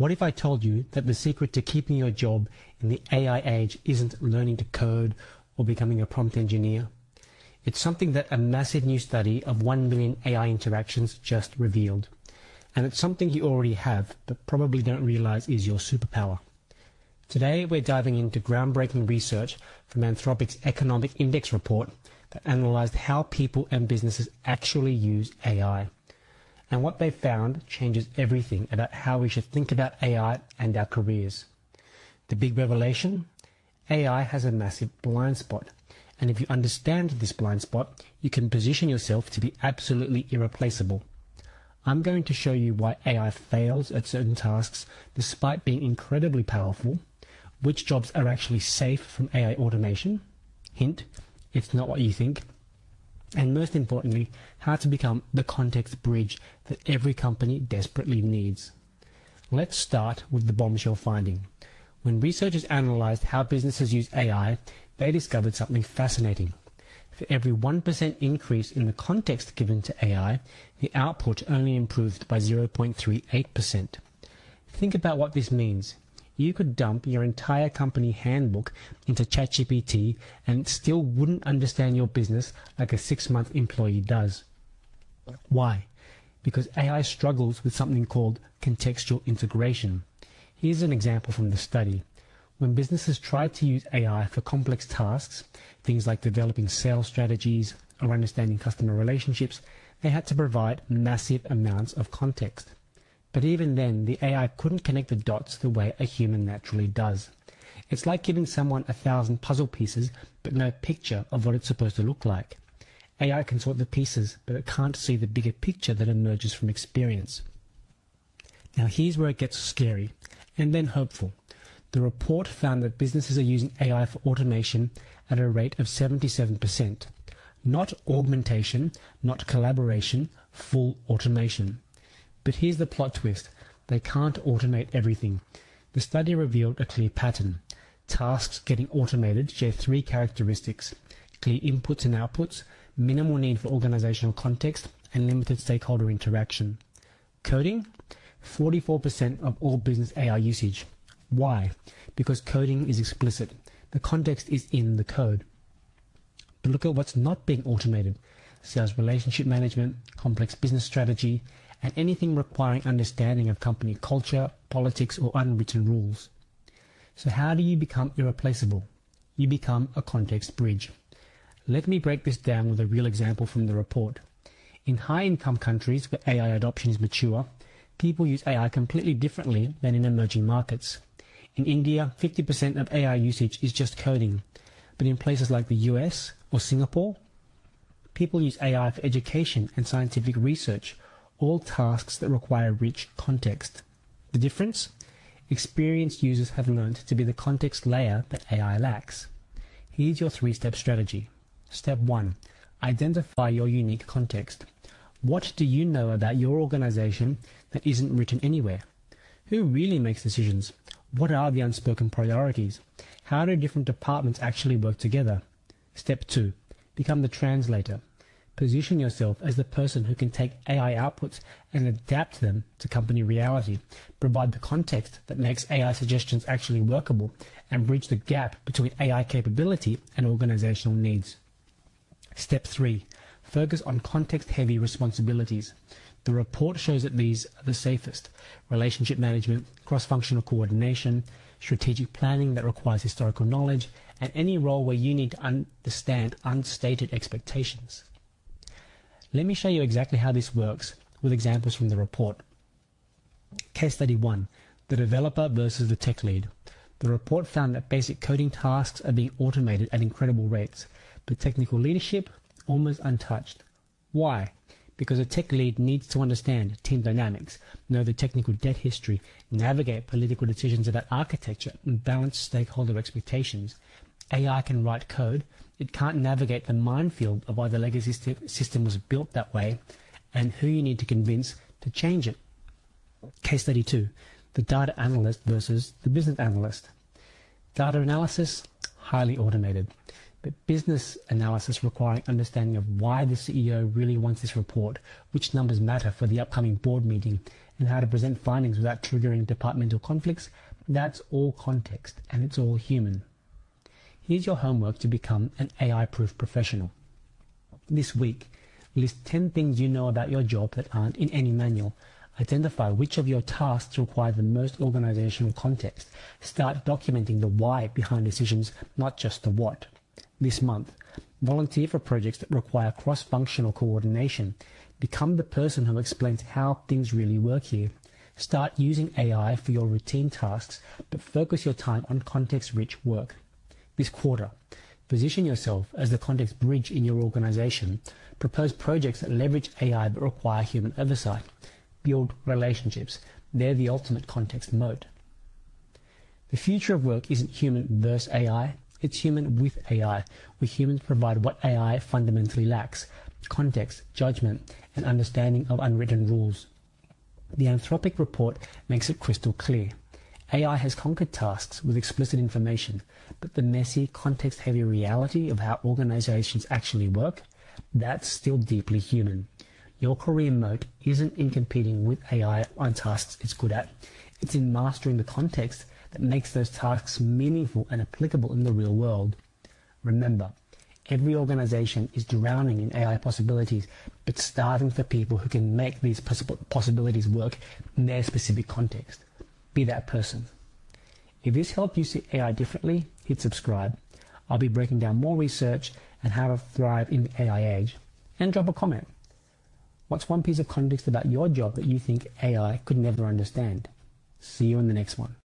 What if I told you that the secret to keeping your job in the AI age isn't learning to code or becoming a prompt engineer? It's something that a massive new study of 1 million AI interactions just revealed. And it's something you already have, but probably don't realize is your superpower. Today, we're diving into groundbreaking research from Anthropic's Economic Index report that analyzed how people and businesses actually use AI. And what they found changes everything about how we should think about AI and our careers. The big revelation? AI has a massive blind spot. And if you understand this blind spot, you can position yourself to be absolutely irreplaceable. I'm going to show you why AI fails at certain tasks despite being incredibly powerful, which jobs are actually safe from AI automation. Hint, it's not what you think. And most importantly, how to become the context bridge that every company desperately needs. Let's start with the bombshell finding. When researchers analyzed how businesses use AI, they discovered something fascinating. For every 1% increase in the context given to AI, the output only improved by 0.38%. Think about what this means. You could dump your entire company handbook into ChatGPT and it still wouldn't understand your business like a 6-month employee does. Why? Because AI struggles with something called contextual integration. Here's an example from the study. When businesses tried to use AI for complex tasks, things like developing sales strategies or understanding customer relationships, they had to provide massive amounts of context. But even then, the AI couldn't connect the dots the way a human naturally does. It's like giving someone 1,000 puzzle pieces, but no picture of what it's supposed to look like. AI can sort the pieces, but it can't see the bigger picture that emerges from experience. Now here's where it gets scary, and then hopeful. The report found that businesses are using AI for automation at a rate of 77%. Not augmentation, not collaboration, full automation. But here's the plot twist. They can't automate everything. The study revealed a clear pattern. Tasks getting automated share 3 characteristics: clear inputs and outputs, minimal need for organizational context, and limited stakeholder interaction. Coding? 44% of all business AI usage. Why? Because coding is explicit. The context is in the code. But look at what's not being automated. Sales relationship management, complex business strategy, and anything requiring understanding of company culture, politics, or unwritten rules. So how do you become irreplaceable? You become a context bridge. Let me break this down with a real example from the report. In high-income countries where AI adoption is mature, people use AI completely differently than in emerging markets. In India, 50% of AI usage is just coding. But in places like the US or Singapore, people use AI for education and scientific research, all tasks that require rich context. The difference? Experienced users have learned to be the context layer that AI lacks. Here's your 3-step strategy. Step 1. Identify your unique context. What do you know about your organization that isn't written anywhere? Who really makes decisions? What are the unspoken priorities? How do different departments actually work together? Step 2. Become the translator. Position yourself as the person who can take AI outputs and adapt them to company reality, provide the context that makes AI suggestions actually workable, and bridge the gap between AI capability and organizational needs. Step 3. Focus on context-heavy responsibilities. The report shows that these are the safest: relationship management, cross-functional coordination, strategic planning that requires historical knowledge, and any role where you need to understand unstated expectations. Let me show you exactly how this works with examples from the report. Case study 1, the developer versus the tech lead. The report found that basic coding tasks are being automated at incredible rates, but technical leadership almost untouched. Why? Because a tech lead needs to understand team dynamics, know the technical debt history, navigate political decisions about architecture, and balance stakeholder expectations. AI can write code. It can't navigate the minefield of why the legacy system was built that way and who you need to convince to change it. Case study 2, the data analyst versus the business analyst. Data analysis, highly automated, but business analysis requiring understanding of why the CEO really wants this report, which numbers matter for the upcoming board meeting, and how to present findings without triggering departmental conflicts, that's all context and it's all human. Here's your homework to become an AI-proof professional. This week, list 10 things you know about your job that aren't in any manual. Identify which of your tasks require the most organizational context. Start documenting the why behind decisions, not just the what. This month, volunteer for projects that require cross-functional coordination. Become the person who explains how things really work here. Start using AI for your routine tasks, but focus your time on context-rich work. This quarter, position yourself as the context bridge in your organization. Propose projects that leverage AI but require human oversight. Build relationships. They're the ultimate context moat. The future of work isn't human versus AI. It's human with AI, where humans provide what AI fundamentally lacks: context, judgment, and understanding of unwritten rules. The Anthropic report makes it crystal clear. AI has conquered tasks with explicit information, but the messy, context-heavy reality of how organizations actually work, that's still deeply human. Your career moat isn't in competing with AI on tasks it's good at. It's in mastering the context that makes those tasks meaningful and applicable in the real world. Remember, every organization is drowning in AI possibilities, but starving for people who can make these possibilities work in their specific context. Be that person. If this helped you see AI differently, hit subscribe. I'll be breaking down more research and how to thrive in the AI age. And drop a comment. What's one piece of context about your job that you think AI could never understand? See you in the next one.